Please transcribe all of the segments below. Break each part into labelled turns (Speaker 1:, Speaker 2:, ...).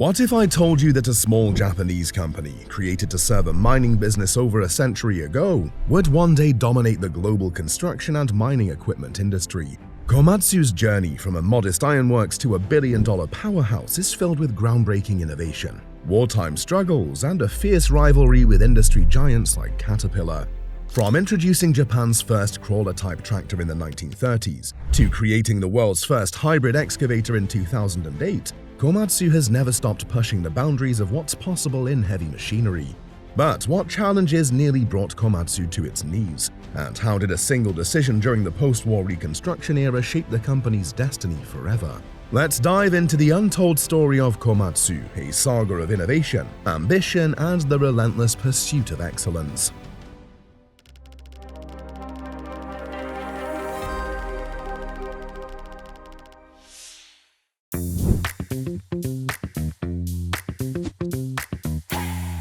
Speaker 1: What if I told you that a small Japanese company, created to serve a mining business over a century ago, would one day dominate the global construction and mining equipment industry? Komatsu's journey from a modest ironworks to a billion-dollar powerhouse is filled with groundbreaking innovation, wartime struggles, and a fierce rivalry with industry giants like Caterpillar. From introducing Japan's first crawler-type tractor in the 1930s to creating the world's first hybrid excavator in 2008, Komatsu has never stopped pushing the boundaries of what's possible in heavy machinery. But what challenges nearly brought Komatsu to its knees? And how did a single decision during the post-war reconstruction era shape the company's destiny forever? Let's dive into the untold story of Komatsu, a saga of innovation, ambition, and the relentless pursuit of excellence.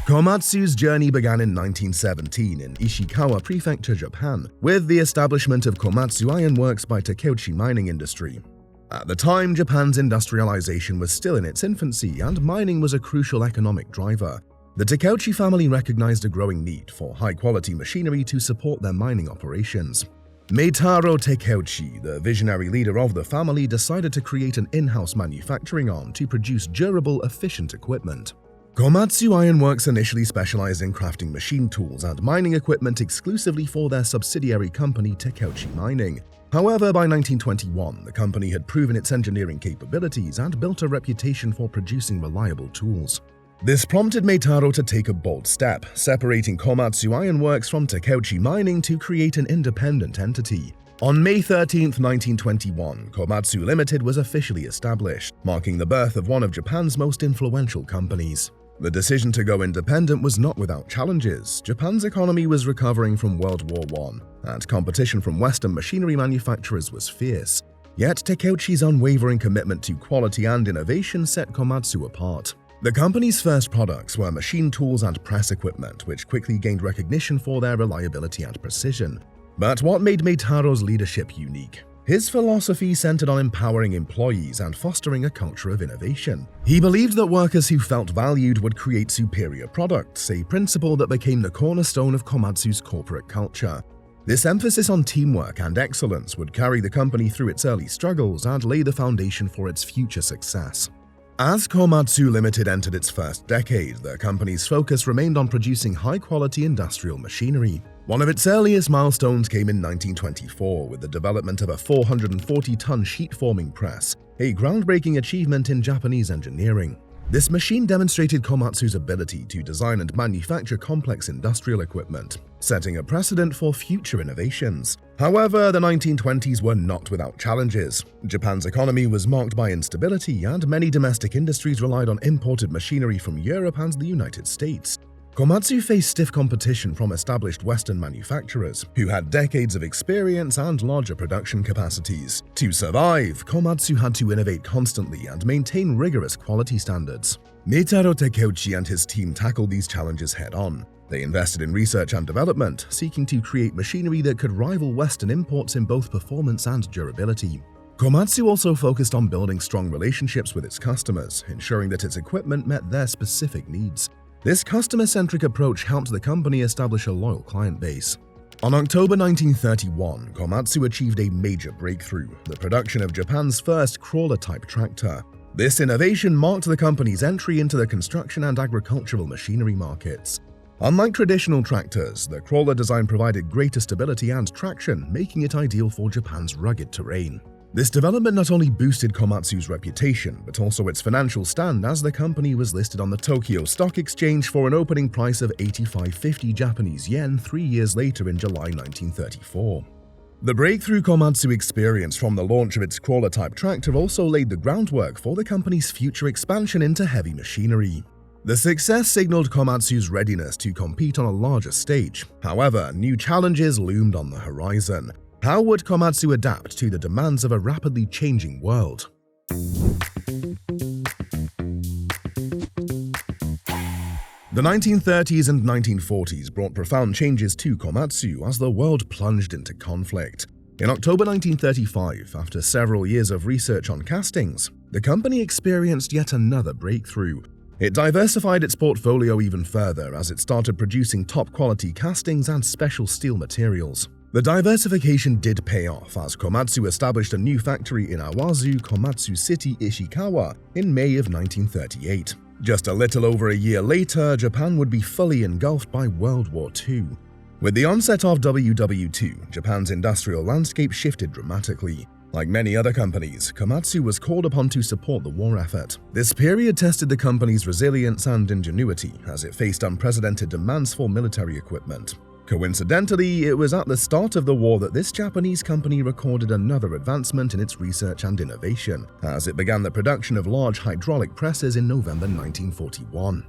Speaker 1: Komatsu's journey began in 1917 in Ishikawa Prefecture, Japan, with the establishment of Komatsu Ironworks by Takeuchi mining industry. At the time, Japan's industrialization was still in its infancy and mining was a crucial economic driver. The Takeuchi family recognized a growing need for high-quality machinery to support their mining operations. Meitaro Takeuchi, the visionary leader of the family, decided to create an in-house manufacturing arm to produce durable, efficient equipment. Komatsu Ironworks initially specialized in crafting machine tools and mining equipment exclusively for their subsidiary company Takeuchi Mining. However, by 1921, the company had proven its engineering capabilities and built a reputation for producing reliable tools. This prompted Meitaro to take a bold step, separating Komatsu Ironworks from Takeuchi Mining to create an independent entity. On May 13, 1921, Komatsu Limited was officially established, marking the birth of one of Japan's most influential companies. The decision to go independent was not without challenges. Japan's economy was recovering from World War I, and competition from Western machinery manufacturers was fierce. Yet Takeuchi's unwavering commitment to quality and innovation set Komatsu apart. The company's first products were machine tools and press equipment, which quickly gained recognition for their reliability and precision. But what made Meitaro's leadership unique? His philosophy centered on empowering employees and fostering a culture of innovation. He believed that workers who felt valued would create superior products, a principle that became the cornerstone of Komatsu's corporate culture. This emphasis on teamwork and excellence would carry the company through its early struggles and lay the foundation for its future success. As Komatsu Limited entered its first decade, the company's focus remained on producing high-quality industrial machinery. One of its earliest milestones came in 1924 with the development of a 440-ton sheet-forming press, a groundbreaking achievement in Japanese engineering. This machine demonstrated Komatsu's ability to design and manufacture complex industrial equipment, setting a precedent for future innovations. However, the 1920s were not without challenges. Japan's economy was marked by instability, and many domestic industries relied on imported machinery from Europe and the United States. Komatsu faced stiff competition from established Western manufacturers, who had decades of experience and larger production capacities. To survive, Komatsu had to innovate constantly and maintain rigorous quality standards. Meitaro Takeuchi and his team tackled these challenges head-on. They invested in research and development, seeking to create machinery that could rival Western imports in both performance and durability. Komatsu also focused on building strong relationships with its customers, ensuring that its equipment met their specific needs. This customer-centric approach helped the company establish a loyal client base. On October 1931, Komatsu achieved a major breakthrough, the production of Japan's first crawler-type tractor. This innovation marked the company's entry into the construction and agricultural machinery markets. Unlike traditional tractors, the crawler design provided greater stability and traction, making it ideal for Japan's rugged terrain. This development not only boosted Komatsu's reputation, but also its financial stand, as the company was listed on the Tokyo Stock Exchange for an opening price of 8550 Japanese yen 3 years later in July 1934. The breakthrough Komatsu experienced from the launch of its crawler-type tractor also laid the groundwork for the company's future expansion into heavy machinery. The success signaled Komatsu's readiness to compete on a larger stage. However, new challenges loomed on the horizon. How would Komatsu adapt to the demands of a rapidly changing world? The 1930s and 1940s brought profound changes to Komatsu as the world plunged into conflict. In October 1935, after several years of research on castings, the company experienced yet another breakthrough. It diversified its portfolio even further as it started producing top-quality castings and special steel materials. The diversification did pay off as Komatsu established a new factory in Awazu, Komatsu City, Ishikawa in May of 1938. Just a little over a year later, Japan would be fully engulfed by World War II. With the onset of WW2, Japan's industrial landscape shifted dramatically. Like many other companies, Komatsu was called upon to support the war effort. This period tested the company's resilience and ingenuity as it faced unprecedented demands for military equipment. Coincidentally, it was at the start of the war that this Japanese company recorded another advancement in its research and innovation, as it began the production of large hydraulic presses in November 1941.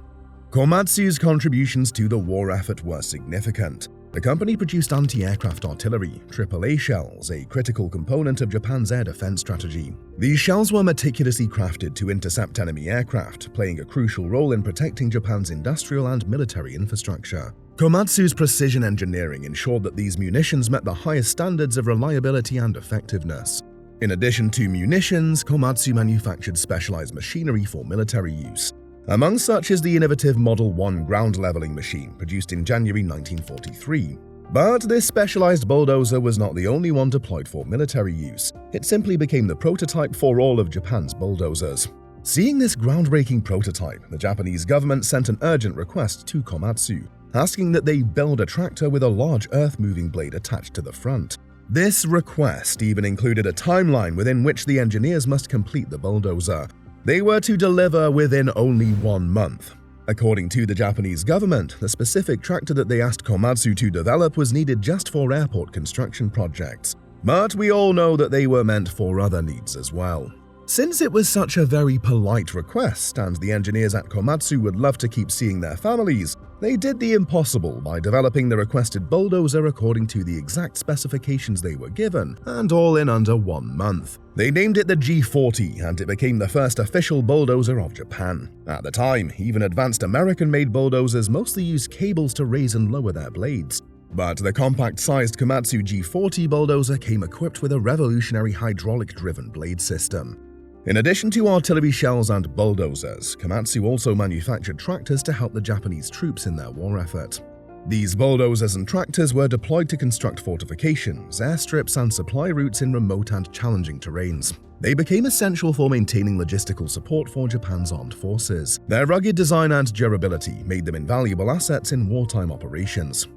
Speaker 1: Komatsu's contributions to the war effort were significant. The company produced anti-aircraft artillery, AAA shells, a critical component of Japan's air defense strategy. These shells were meticulously crafted to intercept enemy aircraft, playing a crucial role in protecting Japan's industrial and military infrastructure. Komatsu's precision engineering ensured that these munitions met the highest standards of reliability and effectiveness. In addition to munitions, Komatsu manufactured specialized machinery for military use. Among such is the innovative Model 1 ground leveling machine produced in January 1943. But this specialized bulldozer was not the only one deployed for military use. It simply became the prototype for all of Japan's bulldozers. Seeing this groundbreaking prototype, the Japanese government sent an urgent request to Komatsu, asking that they build a tractor with a large earth-moving blade attached to the front. This request even included a timeline within which the engineers must complete the bulldozer. They were to deliver within only 1 month. According to the Japanese government, the specific tractor that they asked Komatsu to develop was needed just for airport construction projects. But we all know that they were meant for other needs as well. Since it was such a very polite request, and the engineers at Komatsu would love to keep seeing their families, they did the impossible by developing the requested bulldozer according to the exact specifications they were given, and all in under 1 month. They named it the G40, and it became the first official bulldozer of Japan. At the time, even advanced American-made bulldozers mostly used cables to raise and lower their blades. But the compact-sized Komatsu G40 bulldozer came equipped with a revolutionary hydraulic-driven blade system. In addition to artillery shells and bulldozers, Komatsu also manufactured tractors to help the Japanese troops in their war effort. These bulldozers and tractors were deployed to construct fortifications, airstrips, and supply routes in remote and challenging terrains. They became essential for maintaining logistical support for Japan's armed forces. Their rugged design and durability made them invaluable assets in wartime operations.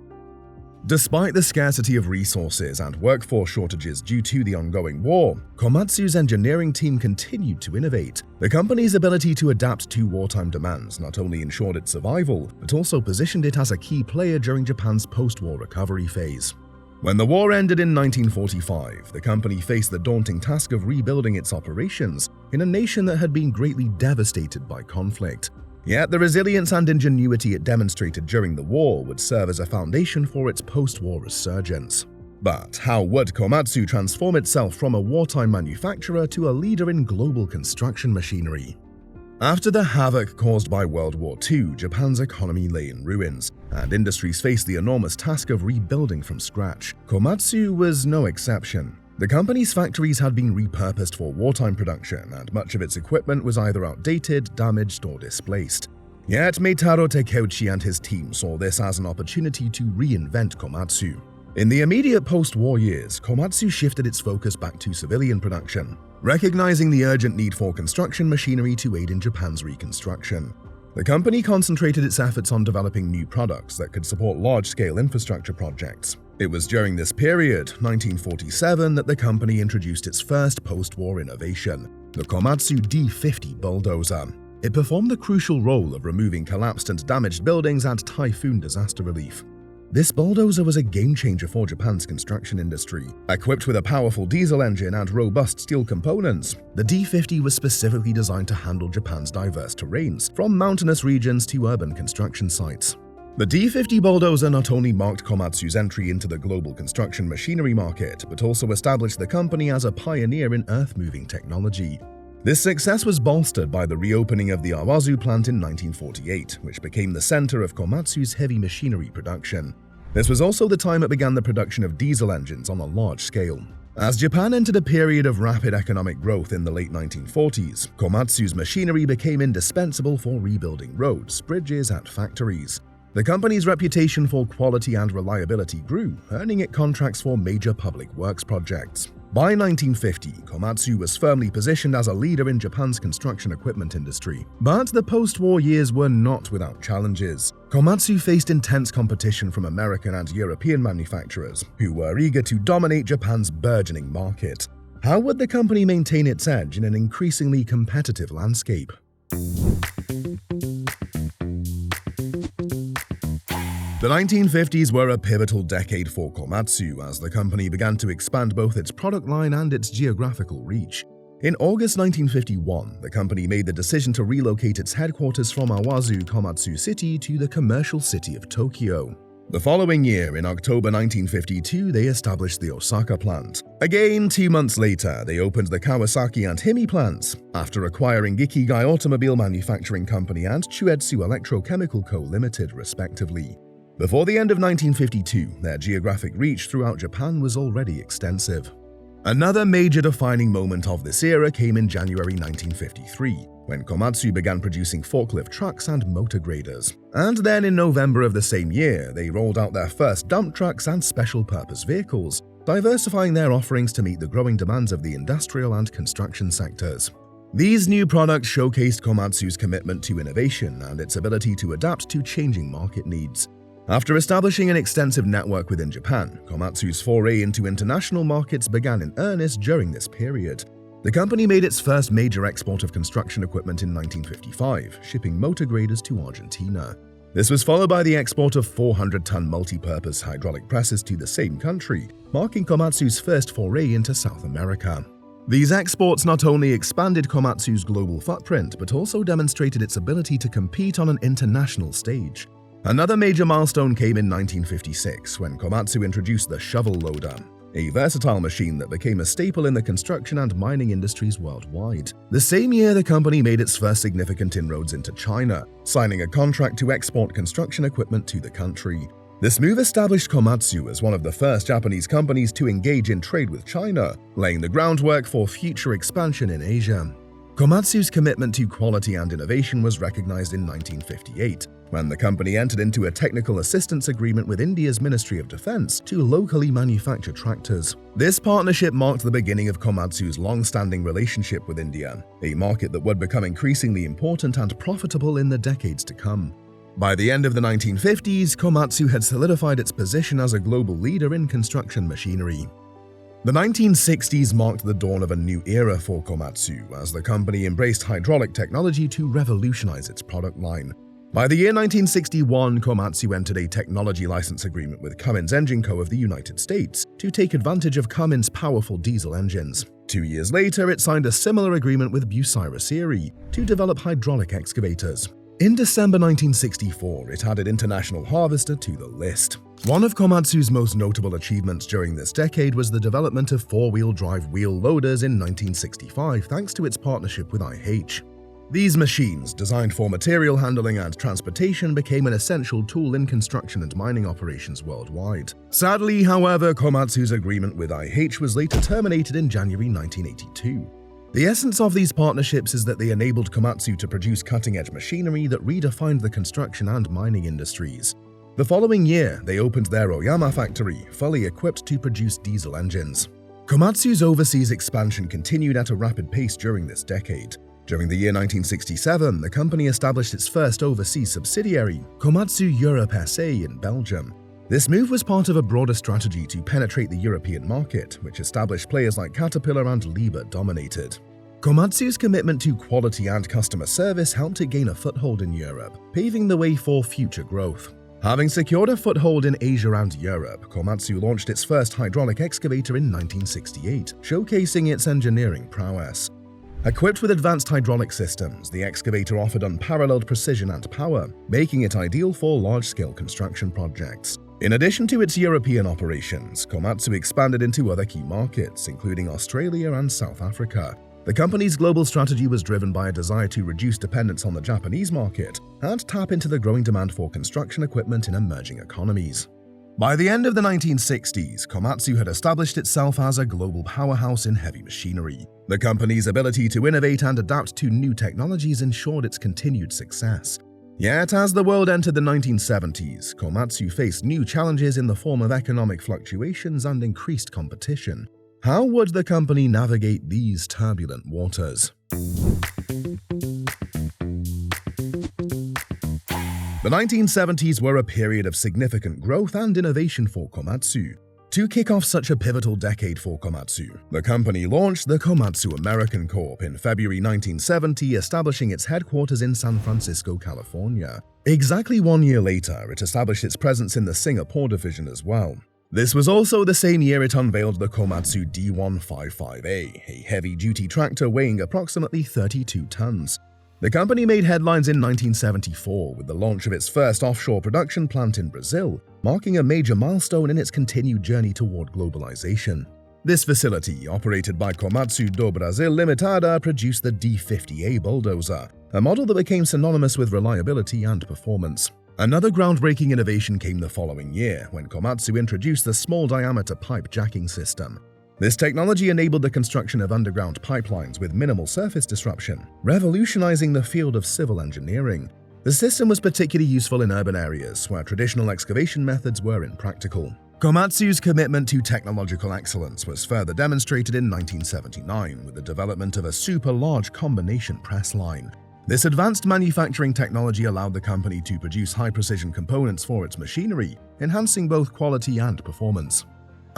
Speaker 1: Despite the scarcity of resources and workforce shortages due to the ongoing war, Komatsu's engineering team continued to innovate. The company's ability to adapt to wartime demands not only ensured its survival, but also positioned it as a key player during Japan's post-war recovery phase. When the war ended in 1945, the company faced the daunting task of rebuilding its operations in a nation that had been greatly devastated by conflict. Yet the resilience and ingenuity it demonstrated during the war would serve as a foundation for its post-war resurgence. But how would Komatsu transform itself from a wartime manufacturer to a leader in global construction machinery? After the havoc caused by World War II, Japan's economy lay in ruins, and industries faced the enormous task of rebuilding from scratch. Komatsu was no exception. The company's factories had been repurposed for wartime production, and much of its equipment was either outdated, damaged, or displaced. Yet Meitaro Takeuchi and his team saw this as an opportunity to reinvent Komatsu. In the immediate post-war years, Komatsu shifted its focus back to civilian production, recognizing the urgent need for construction machinery to aid in Japan's reconstruction. The company concentrated its efforts on developing new products that could support large-scale infrastructure projects. It was during this period, 1947, that the company introduced its first post-war innovation, the Komatsu D50 bulldozer. It performed the crucial role of removing collapsed and damaged buildings and typhoon disaster relief. This bulldozer was a game-changer for Japan's construction industry. Equipped with a powerful diesel engine and robust steel components, the D50 was specifically designed to handle Japan's diverse terrains, from mountainous regions to urban construction sites. The D50 bulldozer not only marked Komatsu's entry into the global construction machinery market, but also established the company as a pioneer in earth-moving technology. This success was bolstered by the reopening of the Awazu plant in 1948, which became the center of Komatsu's heavy machinery production. This was also the time it began the production of diesel engines on a large scale. As Japan entered a period of rapid economic growth in the late 1940s, Komatsu's machinery became indispensable for rebuilding roads, bridges, and factories. The company's reputation for quality and reliability grew, earning it contracts for major public works projects. By 1950, Komatsu was firmly positioned as a leader in Japan's construction equipment industry. But the post-war years were not without challenges. Komatsu faced intense competition from American and European manufacturers, who were eager to dominate Japan's burgeoning market. How would the company maintain its edge in an increasingly competitive landscape? The 1950s were a pivotal decade for Komatsu as the company began to expand both its product line and its geographical reach. In August 1951, the company made the decision to relocate its headquarters from Awazu, Komatsu City to the commercial city of Tokyo. The following year, in October 1952, they established the Osaka plant. Again, 2 months later, they opened the Kawasaki and Himi plants, after acquiring Gikigai Automobile Manufacturing Company and Chuetsu Electrochemical Co. Limited, respectively. Before the end of 1952, their geographic reach throughout Japan was already extensive. Another major defining moment of this era came in January 1953, when Komatsu began producing forklift trucks and motor graders. And then in November of the same year, they rolled out their first dump trucks and special-purpose vehicles, diversifying their offerings to meet the growing demands of the industrial and construction sectors. These new products showcased Komatsu's commitment to innovation and its ability to adapt to changing market needs. After establishing an extensive network within Japan, Komatsu's foray into international markets began in earnest during this period. The company made its first major export of construction equipment in 1955, shipping motor graders to Argentina. This was followed by the export of 400-ton multi-purpose hydraulic presses to the same country, marking Komatsu's first foray into South America. These exports not only expanded Komatsu's global footprint, but also demonstrated its ability to compete on an international stage. Another major milestone came in 1956 when Komatsu introduced the shovel loader, a versatile machine that became a staple in the construction and mining industries worldwide. The same year, the company made its first significant inroads into China, signing a contract to export construction equipment to the country. This move established Komatsu as one of the first Japanese companies to engage in trade with China, laying the groundwork for future expansion in Asia. Komatsu's commitment to quality and innovation was recognized in 1958, when the company entered into a technical assistance agreement with India's Ministry of Defense to locally manufacture tractors. This partnership marked the beginning of Komatsu's long-standing relationship with India, a market that would become increasingly important and profitable in the decades to come. By the end of the 1950s, Komatsu had solidified its position as a global leader in construction machinery. The 1960s marked the dawn of a new era for Komatsu as the company embraced hydraulic technology to revolutionize its product line. By the year 1961, Komatsu entered a technology license agreement with Cummins Engine Co. of the United States to take advantage of Cummins' powerful diesel engines. 2 years later, it signed a similar agreement with Bucyrus-Erie to develop hydraulic excavators. In December 1964, it added International Harvester to the list. One of Komatsu's most notable achievements during this decade was the development of four-wheel drive wheel loaders in 1965 thanks to its partnership with IH. These machines, designed for material handling and transportation, became an essential tool in construction and mining operations worldwide. Sadly, however, Komatsu's agreement with IH was later terminated in January 1982. The essence of these partnerships is that they enabled Komatsu to produce cutting-edge machinery that redefined the construction and mining industries. The following year, they opened their Oyama factory, fully equipped to produce diesel engines. Komatsu's overseas expansion continued at a rapid pace during this decade. During the year 1967, the company established its first overseas subsidiary, Komatsu Europe SA in Belgium. This move was part of a broader strategy to penetrate the European market, which established players like Caterpillar and Liebherr dominated. Komatsu's commitment to quality and customer service helped it gain a foothold in Europe, paving the way for future growth. Having secured a foothold in Asia and Europe, Komatsu launched its first hydraulic excavator in 1968, showcasing its engineering prowess. Equipped with advanced hydraulic systems, the excavator offered unparalleled precision and power, making it ideal for large-scale construction projects. In addition to its European operations, Komatsu expanded into other key markets, including Australia and South Africa. The company's global strategy was driven by a desire to reduce dependence on the Japanese market and tap into the growing demand for construction equipment in emerging economies. By the end of the 1960s, Komatsu had established itself as a global powerhouse in heavy machinery. The company's ability to innovate and adapt to new technologies ensured its continued success. Yet, as the world entered the 1970s, Komatsu faced new challenges in the form of economic fluctuations and increased competition. How would the company navigate these turbulent waters? The 1970s were a period of significant growth and innovation for Komatsu. To kick off such a pivotal decade for Komatsu, the company launched the Komatsu American Corp. In February 1970, establishing its headquarters in San Francisco, California. Exactly 1 year later, it established its presence in the Singapore division as well. This was also the same year it unveiled the Komatsu D155A, a heavy-duty tractor weighing approximately 32 tons. The company made headlines in 1974 with the launch of its first offshore production plant in Brazil, marking a major milestone in its continued journey toward globalization. This facility, operated by Komatsu do Brasil Limitada, produced the D50A bulldozer, a model that became synonymous with reliability and performance. Another groundbreaking innovation came the following year, when Komatsu introduced the small-diameter pipe jacking system. This technology enabled the construction of underground pipelines with minimal surface disruption, revolutionizing the field of civil engineering. The system was particularly useful in urban areas where traditional excavation methods were impractical. Komatsu's commitment to technological excellence was further demonstrated in 1979 with the development of a super-large combination press line. This advanced manufacturing technology allowed the company to produce high-precision components for its machinery, enhancing both quality and performance.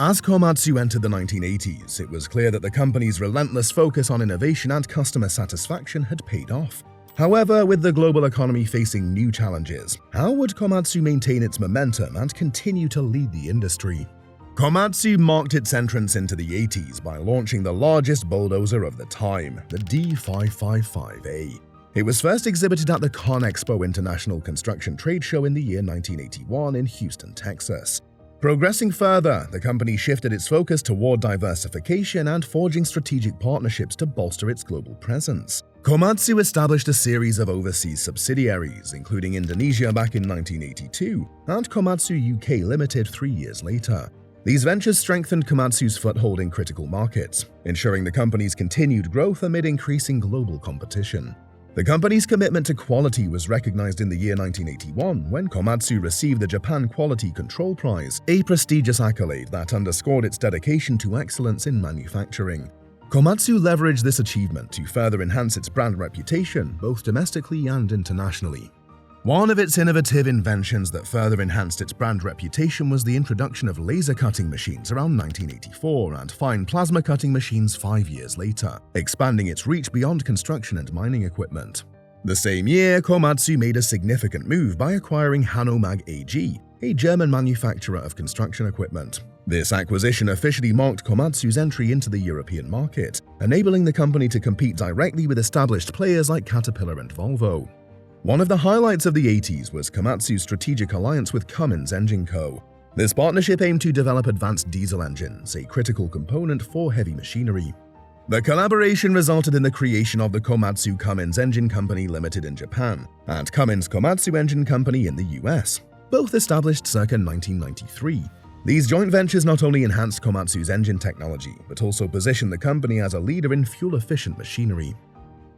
Speaker 1: As Komatsu entered the 1980s, it was clear that the company's relentless focus on innovation and customer satisfaction had paid off. However, with the global economy facing new challenges, how would Komatsu maintain its momentum and continue to lead the industry? Komatsu marked its entrance into the 80s by launching the largest bulldozer of the time, the D555A. It was first exhibited at the ConExpo International Construction Trade Show in the year 1981 in Houston, Texas. Progressing further, the company shifted its focus toward diversification and forging strategic partnerships to bolster its global presence. Komatsu established a series of overseas subsidiaries, including Indonesia back in 1982 and Komatsu UK Limited 3 years later. These ventures strengthened Komatsu's foothold in critical markets, ensuring the company's continued growth amid increasing global competition. The company's commitment to quality was recognized in the year 1981 when Komatsu received the Japan Quality Control Prize, a prestigious accolade that underscored its dedication to excellence in manufacturing. Komatsu leveraged this achievement to further enhance its brand reputation, both domestically and internationally. One of its innovative inventions that further enhanced its brand reputation was the introduction of laser cutting machines around 1984 and fine plasma cutting machines 5 years later, expanding its reach beyond construction and mining equipment. The same year, Komatsu made a significant move by acquiring Hanomag AG, a German manufacturer of construction equipment. This acquisition officially marked Komatsu's entry into the European market, enabling the company to compete directly with established players like Caterpillar and Volvo. One of the highlights of the 80s was Komatsu's strategic alliance with Cummins Engine Co. This partnership aimed to develop advanced diesel engines, a critical component for heavy machinery. The collaboration resulted in the creation of the Komatsu Cummins Engine Company Limited in Japan and Cummins Komatsu Engine Company in the US, both established circa 1993. These joint ventures not only enhanced Komatsu's engine technology, but also positioned the company as a leader in fuel-efficient machinery.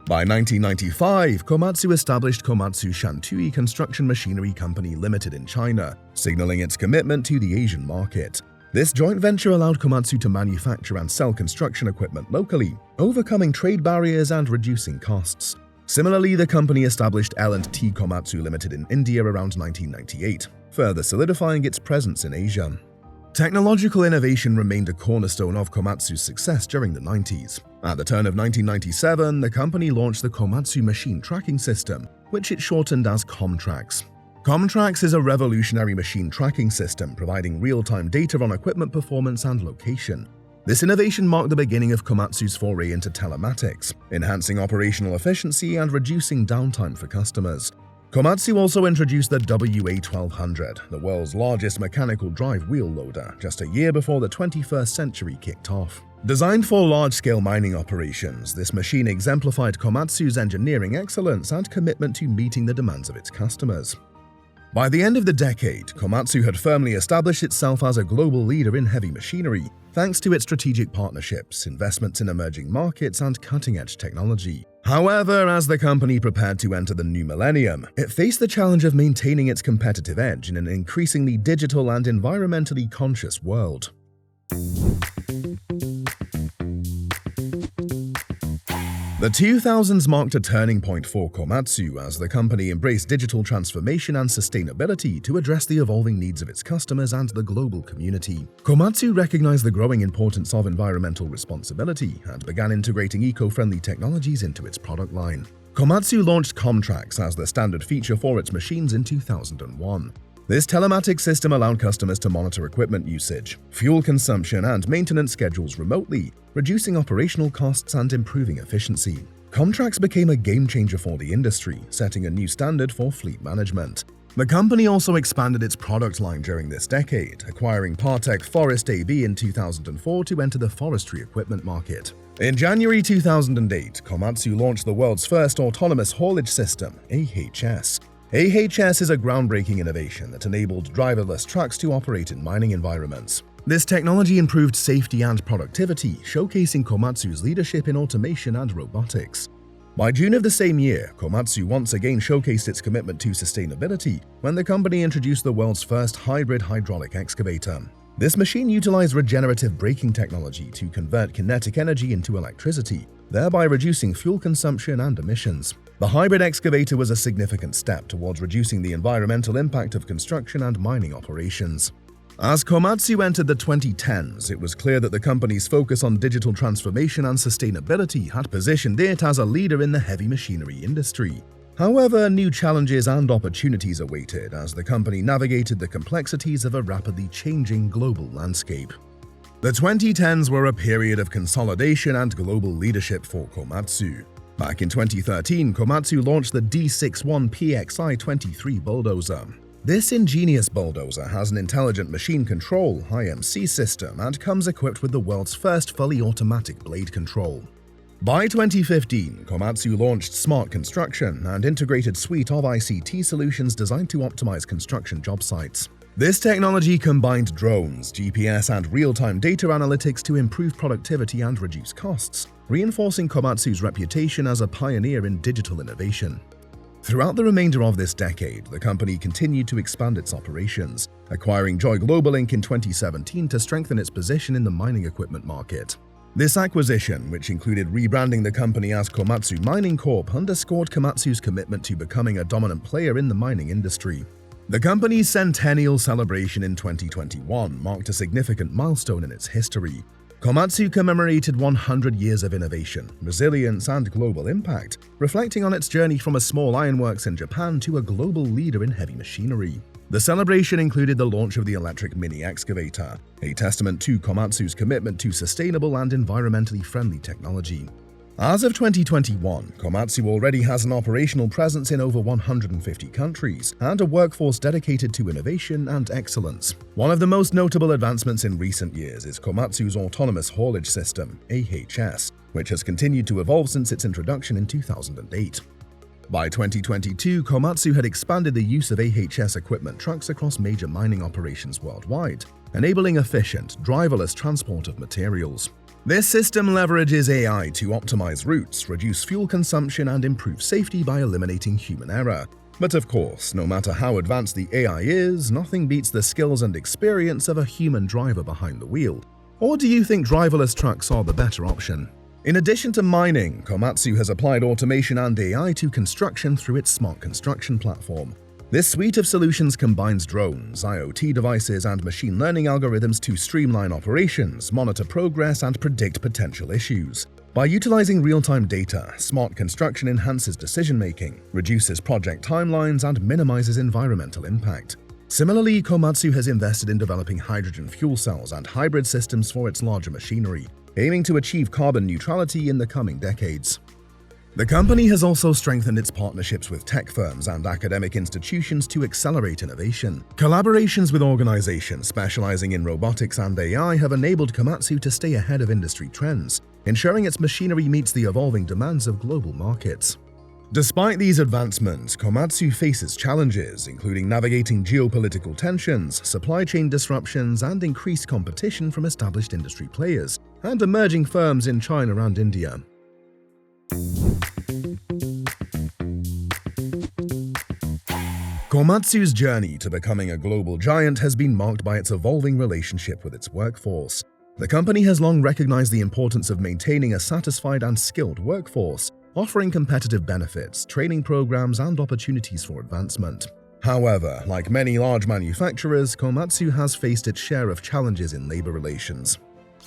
Speaker 1: By 1995, Komatsu established Komatsu Shantui Construction Machinery Company Limited in China, signaling its commitment to the Asian market. This joint venture allowed Komatsu to manufacture and sell construction equipment locally, overcoming trade barriers and reducing costs. Similarly, the company established L&T Komatsu Limited in India around 1998, further solidifying its presence in Asia. Technological innovation remained a cornerstone of Komatsu's success during the 90s. At the turn of 1997, the company launched the Komatsu Machine Tracking System, which it shortened as Comtrax. Comtrax is a revolutionary machine tracking system providing real-time data on equipment performance and location. This innovation marked the beginning of Komatsu's foray into telematics, enhancing operational efficiency and reducing downtime for customers. Komatsu also introduced the WA1200, the world's largest mechanical drive wheel loader, just a year before the 21st century kicked off. Designed for large-scale mining operations, this machine exemplified Komatsu's engineering excellence and commitment to meeting the demands of its customers. By the end of the decade, Komatsu had firmly established itself as a global leader in heavy machinery, thanks to its strategic partnerships, investments in emerging markets, and cutting-edge technology. However, as the company prepared to enter the new millennium, it faced the challenge of maintaining its competitive edge in an increasingly digital and environmentally conscious world. The 2000s marked a turning point for Komatsu as the company embraced digital transformation and sustainability to address the evolving needs of its customers and the global community. Komatsu recognized the growing importance of environmental responsibility and began integrating eco-friendly technologies into its product line. Komatsu launched Comtrax as the standard feature for its machines in 2001. This telematics system allowed customers to monitor equipment usage, fuel consumption, and maintenance schedules remotely, reducing operational costs and improving efficiency. Comtrax became a game-changer for the industry, setting a new standard for fleet management. The company also expanded its product line during this decade, acquiring Partech Forest AB in 2004 to enter the forestry equipment market. In January 2008, Komatsu launched the world's first autonomous haulage system, AHS. AHS is a groundbreaking innovation that enabled driverless trucks to operate in mining environments. This technology improved safety and productivity, showcasing Komatsu's leadership in automation and robotics. By June of the same year, Komatsu once again showcased its commitment to sustainability when the company introduced the world's first hybrid hydraulic excavator. This machine utilized regenerative braking technology to convert kinetic energy into electricity, thereby reducing fuel consumption and emissions. The hybrid excavator was a significant step towards reducing the environmental impact of construction and mining operations. As Komatsu entered the 2010s, it was clear that the company's focus on digital transformation and sustainability had positioned it as a leader in the heavy machinery industry. However, new challenges and opportunities awaited as the company navigated the complexities of a rapidly changing global landscape. The 2010s were a period of consolidation and global leadership for Komatsu. Back in 2013, Komatsu launched the D61PXI-23 bulldozer. This ingenious bulldozer has an intelligent machine control (IMC) system and comes equipped with the world's first fully automatic blade control. By 2015, Komatsu launched Smart Construction, an integrated suite of ICT solutions designed to optimize construction job sites. This technology combined drones, GPS, and real-time data analytics to improve productivity and reduce costs, reinforcing Komatsu's reputation as a pioneer in digital innovation. Throughout the remainder of this decade, the company continued to expand its operations, acquiring Joy Global Inc. in 2017 to strengthen its position in the mining equipment market. This acquisition, which included rebranding the company as Komatsu Mining Corp., underscored Komatsu's commitment to becoming a dominant player in the mining industry. The company's centennial celebration in 2021 marked a significant milestone in its history. Komatsu commemorated 100 years of innovation, resilience, and global impact, reflecting on its journey from a small ironworks in Japan to a global leader in heavy machinery. The celebration included the launch of the electric mini excavator, a testament to Komatsu's commitment to sustainable and environmentally friendly technology. As of 2021, Komatsu already has an operational presence in over 150 countries and a workforce dedicated to innovation and excellence. One of the most notable advancements in recent years is Komatsu's autonomous haulage system, AHS, which has continued to evolve since its introduction in 2008. By 2022, Komatsu had expanded the use of AHS equipment trucks across major mining operations worldwide, enabling efficient, driverless transport of materials. This system leverages AI to optimize routes, reduce fuel consumption, and improve safety by eliminating human error. But of course, no matter how advanced the AI is, nothing beats the skills and experience of a human driver behind the wheel. Or do you think driverless trucks are the better option? In addition to mining, Komatsu has applied automation and AI to construction through its Smart Construction platform. This suite of solutions combines drones, IoT devices, and machine learning algorithms to streamline operations, monitor progress, and predict potential issues. By utilizing real-time data, Smart Construction enhances decision-making, reduces project timelines, and minimizes environmental impact. Similarly, Komatsu has invested in developing hydrogen fuel cells and hybrid systems for its larger machinery, aiming to achieve carbon neutrality in the coming decades. The company has also strengthened its partnerships with tech firms and academic institutions to accelerate innovation. Collaborations with organizations specializing in robotics and AI have enabled Komatsu to stay ahead of industry trends, ensuring its machinery meets the evolving demands of global markets. Despite these advancements, Komatsu faces challenges, including navigating geopolitical tensions, supply chain disruptions, and increased competition from established industry players and emerging firms in China and India. Komatsu's journey to becoming a global giant has been marked by its evolving relationship with its workforce. The company has long recognized the importance of maintaining a satisfied and skilled workforce, offering competitive benefits, training programs, and opportunities for advancement. However, like many large manufacturers, Komatsu has faced its share of challenges in labor relations.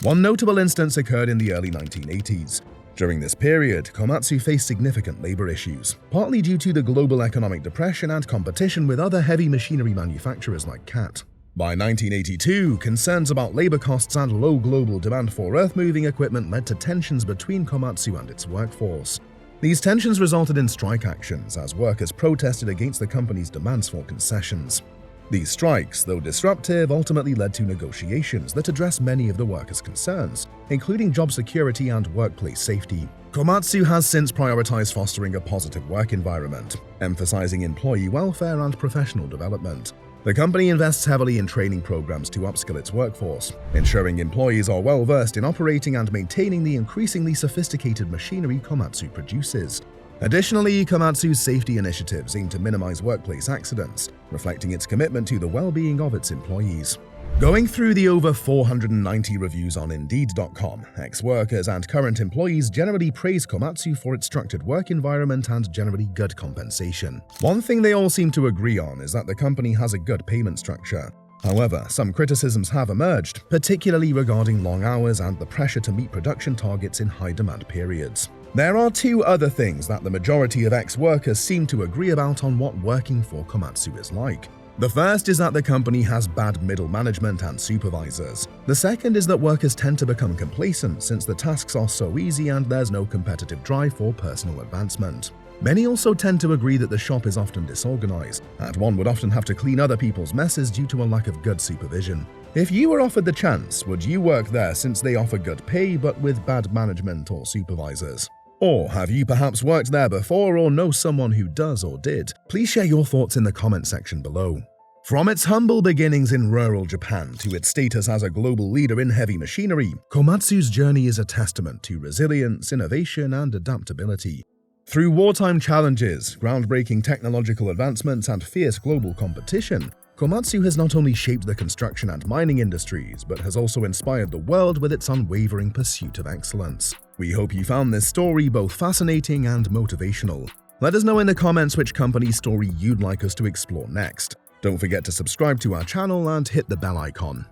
Speaker 1: One notable instance occurred in the early 1980s. During this period, Komatsu faced significant labor issues, partly due to the global economic depression and competition with other heavy machinery manufacturers like CAT. By 1982, concerns about labor costs and low global demand for earth-moving equipment led to tensions between Komatsu and its workforce. These tensions resulted in strike actions as workers protested against the company's demands for concessions. These strikes, though disruptive, ultimately led to negotiations that addressed many of the workers' concerns, including job security and workplace safety. Komatsu has since prioritized fostering a positive work environment, emphasizing employee welfare and professional development. The company invests heavily in training programs to upskill its workforce, ensuring employees are well-versed in operating and maintaining the increasingly sophisticated machinery Komatsu produces. Additionally, Komatsu's safety initiatives aim to minimize workplace accidents, reflecting its commitment to the well-being of its employees. Going through the over 490 reviews on Indeed.com, ex-workers and current employees generally praise Komatsu for its structured work environment and generally good compensation. One thing they all seem to agree on is that the company has a good payment structure. However, some criticisms have emerged, particularly regarding long hours and the pressure to meet production targets in high-demand periods. There are two other things that the majority of ex-workers seem to agree about on what working for Komatsu is like. The first is that the company has bad middle management and supervisors. The second is that workers tend to become complacent since the tasks are so easy and there's no competitive drive for personal advancement. Many also tend to agree that the shop is often disorganized, and one would often have to clean other people's messes due to a lack of good supervision. If you were offered the chance, would you work there since they offer good pay but with bad management or supervisors? Or have you perhaps worked there before or know someone who does or did? Please share your thoughts in the comment section below. From its humble beginnings in rural Japan to its status as a global leader in heavy machinery, Komatsu's journey is a testament to resilience, innovation, and adaptability. Through wartime challenges, groundbreaking technological advancements, and fierce global competition, Komatsu has not only shaped the construction and mining industries, but has also inspired the world with its unwavering pursuit of excellence. We hope you found this story both fascinating and motivational. Let us know in the comments which company's story you'd like us to explore next. Don't forget to subscribe to our channel and hit the bell icon.